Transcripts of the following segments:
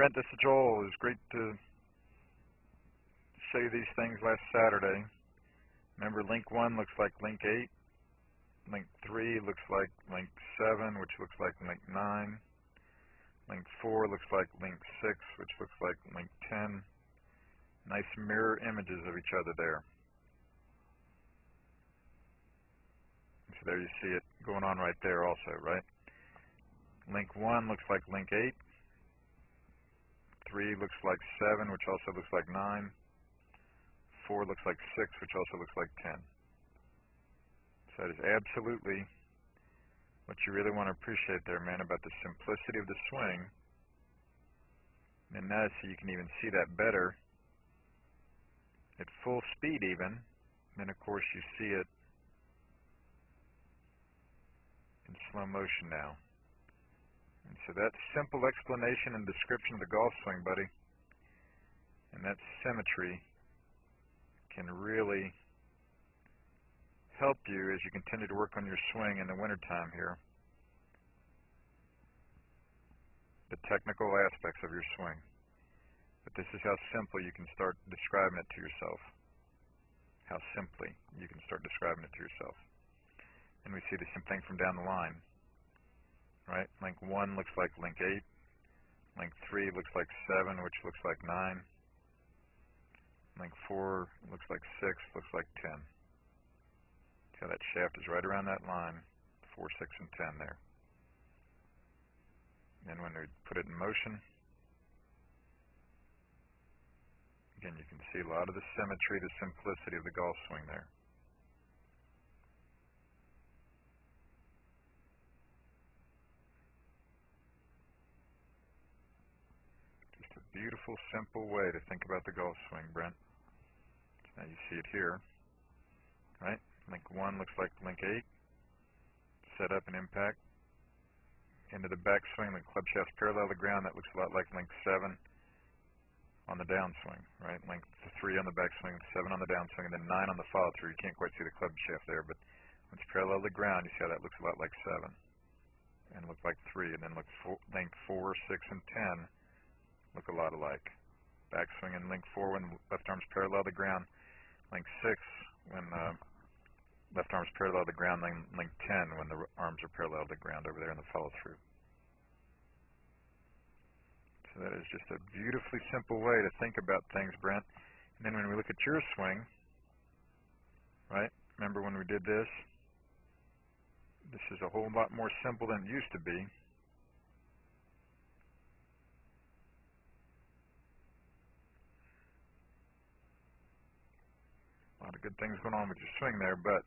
Brent, this is Joel. It was great to show you these things last Saturday. Remember, link 1 looks like link 8. Link 3 looks like link 7, which looks like link 9. Link 4 looks like link 6, which looks like link 10. Nice mirror images of each other there. So there you see it going on right there also, right? Link 1 looks like link 8. 3 looks like 7, which also looks like 9. 4 looks like 6, which also looks like 10. So that is absolutely what you really want to appreciate there, man, about the simplicity of the swing. And notice you can even see that better at full speed even. Then, of course, you see it in slow motion now. And so that simple explanation and description of the golf swing, buddy, and that symmetry can really help you as you continue to work on your swing in the wintertime here. The technical aspects of your swing. But this is how simple you can start describing it to yourself. How simply you can start describing it to yourself. And we see the same thing from down the line. Right? Link 1 looks like link 8. Link 3 looks like 7, which looks like 9. Link 4 looks like 6, looks like 10. So that shaft is right around that line, 4, 6, and 10 there. And when we put it in motion, again, you can see a lot of the symmetry, the simplicity of the golf swing there. Just a beautiful, simple way to think about the golf swing, Brent. So now you see it here, right? Link 1 looks like link 8. Set up and impact. Into the backswing, the club shaft's parallel to the ground. That looks a lot like link 7 on the downswing, right? Link 3 on the backswing, 7 on the downswing, and then 9 on the follow through. You can't quite see the club shaft there, but when it's parallel to the ground, you see how that looks a lot like 7 and look like 3. And then link 4, 6, and 10 look a lot alike. Backswing in link 4 when the left arm's parallel to the ground. Link 6 when left arm's parallel to the ground. Then link 10 when the arms are parallel to the ground over there in the follow through. So that is just a beautifully simple way to think about things, Brent. And then when we look at your swing, right? Remember when we did this? This is a whole lot more simple than it used to be. A lot of good things going on with your swing there, but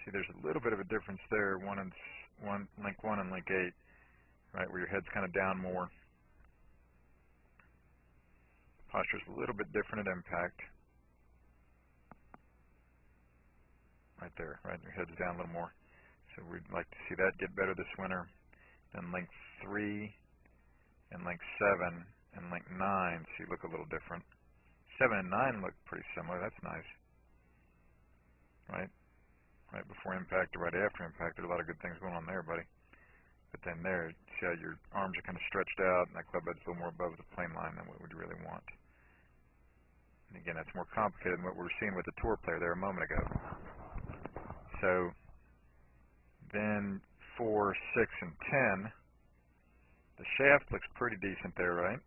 see, there's a little bit of a difference there. Link 1 and link 8, right, where your head's kind of down more. Posture's a little bit different at impact. Right there, right? Your head's down a little more. So we'd like to see that get better this winter. Then link 3 and link 7 and link 9, so you look a little different. 7 and 9 look pretty similar. That's nice. Right? Right before impact or right after impact, there's a lot of good things going on there, buddy. But then there, see how your arms are kind of stretched out and that club head's a little more above the plane line than what we'd really want. And again, that's more complicated than what we were seeing with the tour player there a moment ago. So then 4, 6, and 10, the shaft looks pretty decent there, right?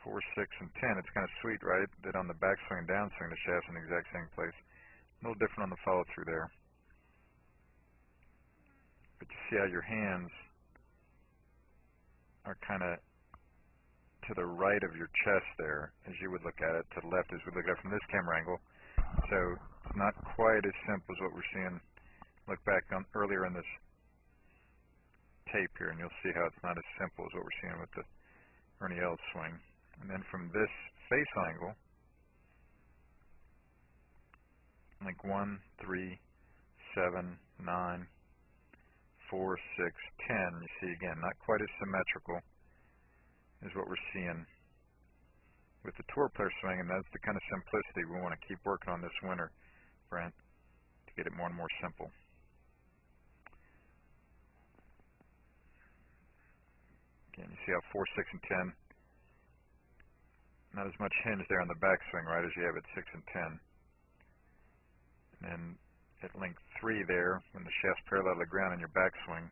4, 6, and 10, it's kind of sweet, right? That on the backswing and downswing, the shaft's in the exact same place. A little different on the follow-through there. But you see how your hands are kind of to the right of your chest there, as you would look at it, to the left as we look at it from this camera angle. So it's not quite as simple as what we're seeing. Look back on earlier in this tape here, and you'll see how it's not as simple as what we're seeing with the Ernie Els swing. And then from this face angle, link 1, 3, 7, 9, 4, 6, 10, you see again, not quite as symmetrical as what we're seeing with the tour player swing, and that's the kind of simplicity we want to keep working on this winter, Brent, to get it more and more simple. Again, you see how 4, 6, and 10, not as much hinge there on the backswing, right, as you have at 6 and 10. And then at length 3 there, when the shaft's parallel to the ground in your backswing,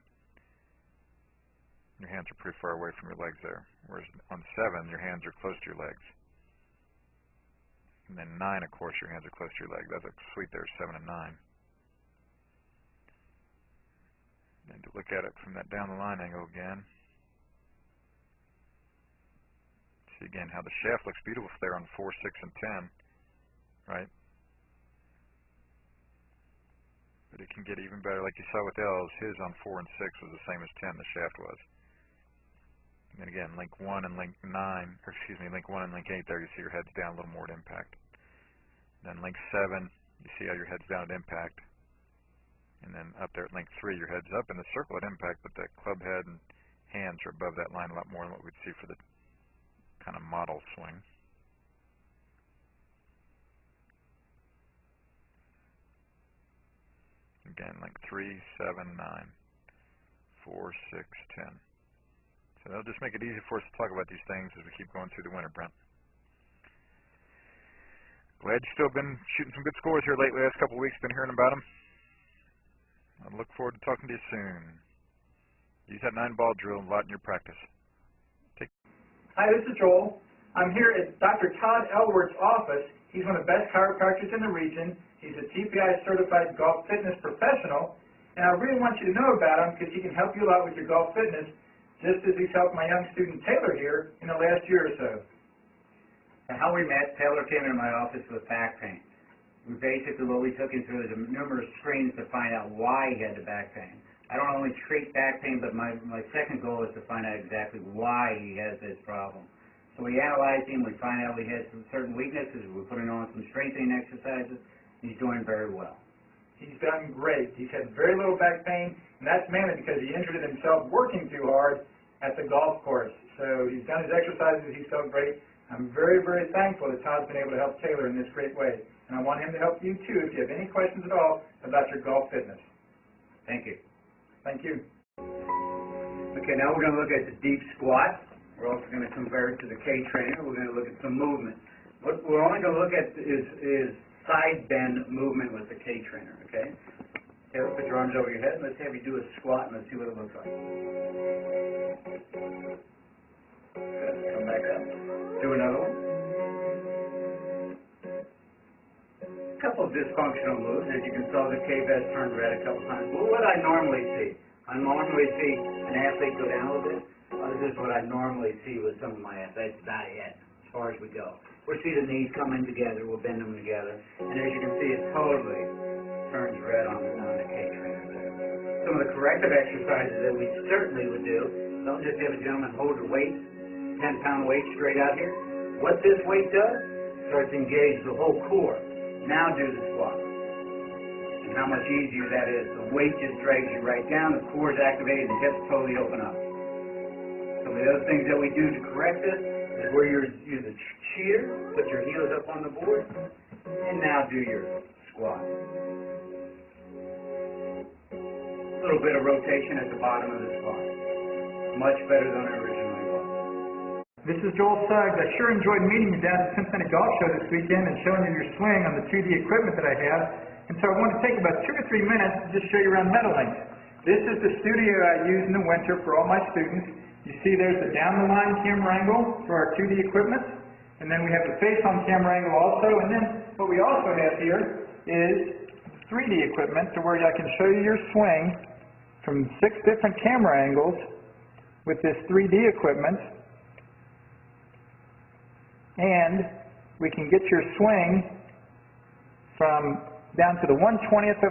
your hands are pretty far away from your legs there. Whereas on 7, your hands are close to your legs. And then 9, of course, your hands are close to your legs. That looks sweet there, 7 and 9. And to look at it from that down the line angle again, see again how the shaft looks beautiful there on 4, 6, and 10, right? But it can get even better, like you saw with L's. His on 4 and 6 was the same as 10, the shaft was. And then again, link 1 and link 9, or excuse me, link 1 and link 8 there, you see your head's down a little more at impact. Then link 7, you see how your head's down at impact. And then up there at link 3, your head's up in the circle at impact, but the club head and hands are above that line a lot more than what we'd see for the kind of model swing. Again, link 3, 7, 9, 4, 6, 10. So that'll just make it easy for us to talk about these things as we keep going through the winter, Brent. Glad you've still been shooting some good scores here lately. Last couple of weeks, been hearing about them. I look forward to talking to you soon. Use that 9-ball drill a lot in your practice. Hi, this is Joel. I'm here at Dr. Todd Elworth's office. He's one of the best chiropractors in the region. He's a TPI certified golf fitness professional, and I really want you to know about him because he can help you a lot with your golf fitness, just as he's helped my young student Taylor here in the last year or so. How we met, Taylor came into my office with back pain. What we took him through is numerous screens to find out why he had the back pain. I don't only treat back pain, but my second goal is to find out exactly why he has this problem. So we analyzed him, we find out he has some certain weaknesses, we put him on some strengthening exercises. He's doing very well. He's done great. He's had very little back pain, and that's mainly because he injured himself working too hard at the golf course. So he's done his exercises, he's felt great. I'm very, very thankful that Todd's been able to help Taylor in this great way. And I want him to help you too if you have any questions at all about your golf fitness. Thank you. Thank you. Okay, now we're going to look at the deep squat. We're also going to compare it to the K-trainer. We're going to look at some movement. What we're only going to look at is side bend movement with the K-trainer, okay? Taylor, put your arms over your head. Let's have you do a squat and let's see what it looks like. Good. Come back up. Do another one. A couple of dysfunctional moves. As you can see, the K-vest turned red a couple times. Well, what I normally see, an athlete go down a little bit. This is what I normally see with some of my athletes. That's about it, as far as we go. We'll see the knees coming together. We'll bend them together. And as you can see, it totally turns red on the K-trainer there. Some of the corrective exercises that we certainly would do, don't just have a gentleman hold a weight, 10-pound weight straight out here. What this weight does, starts to engage the whole core. Now do the squat. And how much easier that is. The weight just drags you right down, the core is activated, the hips totally open up. Some of the other things that we do to correct this is where you're the cheater, put your heels up on the board, and now do your squat. A little bit of rotation at the bottom of the squat. Much better than it originally was. This is Joel Suggs. I sure enjoyed meeting you down at the Cincinnati Golf Show this weekend and showing you your swing on the 2D equipment that I have. And so I want to take about 2 or 3 minutes to just show you around Meadowlink. This is the studio I use in the winter for all my students. You see there's the down-the-line camera angle for our 2D equipment. And then we have the face-on camera angle also. And then what we also have here is 3D equipment to where I can show you your swing from 6 different camera angles with this 3D equipment. And we can get your swing from down to the 1/120th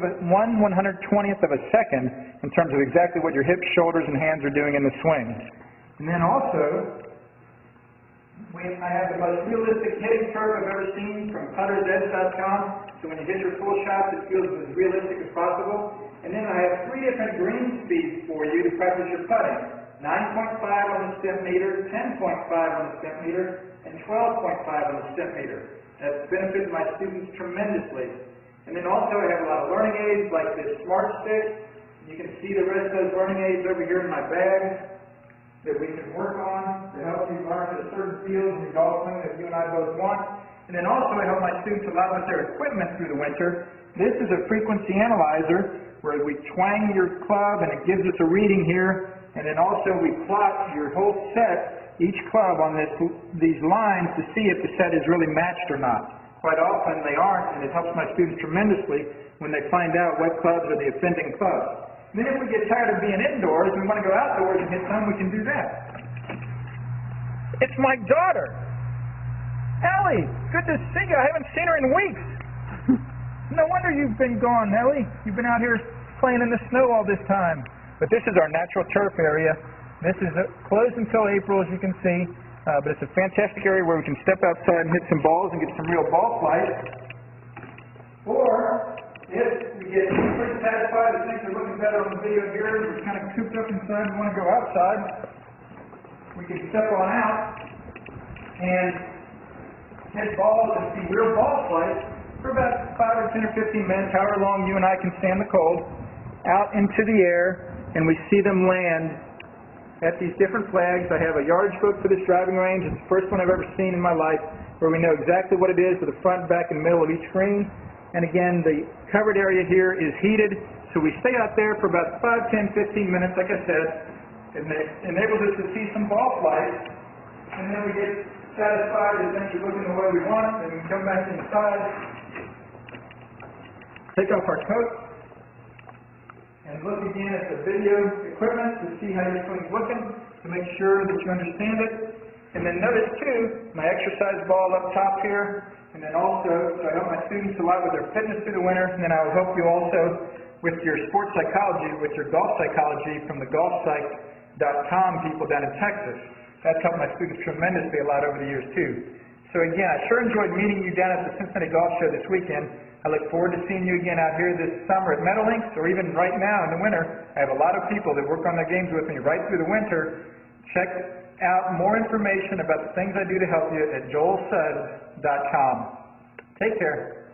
of a second in terms of exactly what your hips, shoulders, and hands are doing in the swing. And then also, I have the most realistic hitting curve I've ever seen from puttersedge.com. So when you hit your full shots, it feels as realistic as possible. And then I have 3 different green speeds for you to practice your putting. 9.5 on the step meter, 10.5 on the step meter, and 12.5 on the step meter. That's benefited my students tremendously. And then also I have a lot of learning aids like this Smart Stick. You can see the rest of those learning aids over here in my bag. that we can work on to help you learn the certain fields in your golf swing that you and I both want. And then also I help my students a lot with their equipment through the winter. This is a frequency analyzer where we twang your club and it gives us a reading here. And then also we plot your whole set, each club on these lines to see if the set is really matched or not. Quite often they aren't, and it helps my students tremendously when they find out what clubs are the offending clubs. And then if we get tired of being indoors and we want to go outdoors and hit some, we can do that. It's my daughter. Ellie, good to see you. I haven't seen her in weeks. No wonder you've been gone, Ellie. You've been out here playing in the snow all this time. But this is our natural turf area. This is closed until April, as you can see. But it's a fantastic area where we can step outside and hit some balls and get some real ball flight. Or, if we get pretty satisfied and things are looking better on the video here, we're kind of cooped up inside and want to go outside, we can step on out and hit balls and see real ball flight for about 5 or 10 or 15 minutes, however long you and I can stand the cold, out into the air, and we see them land at these different flags. I have a yardage book for this driving range. It's the first one I've ever seen in my life where we know exactly what it is with the front, back, and middle of each green. And again, the covered area here is heated, so we stay out there for about 5, 10, 15 minutes, like I said, and it enables us to see some ball flight, and then we get satisfied that things are looking the way we want, and we come back inside, take off our coat, and look again at the video equipment to see how your swing's looking, to make sure that you understand it. And then notice too, my exercise ball up top here, and then also, so I help my students a lot with their fitness through the winter, and then I will help you also with your sports psychology, with your golf psychology from the golfpsych.com people down in Texas. That's helped my students tremendously a lot over the years too. So again, I sure enjoyed meeting you down at the Cincinnati Golf Show this weekend. I look forward to seeing you again out here this summer at Meadowlinks, or even right now in the winter. I have a lot of people that work on their games with me right through the winter. Check out more information about the things I do to help you at joelsuggs.com. Take care.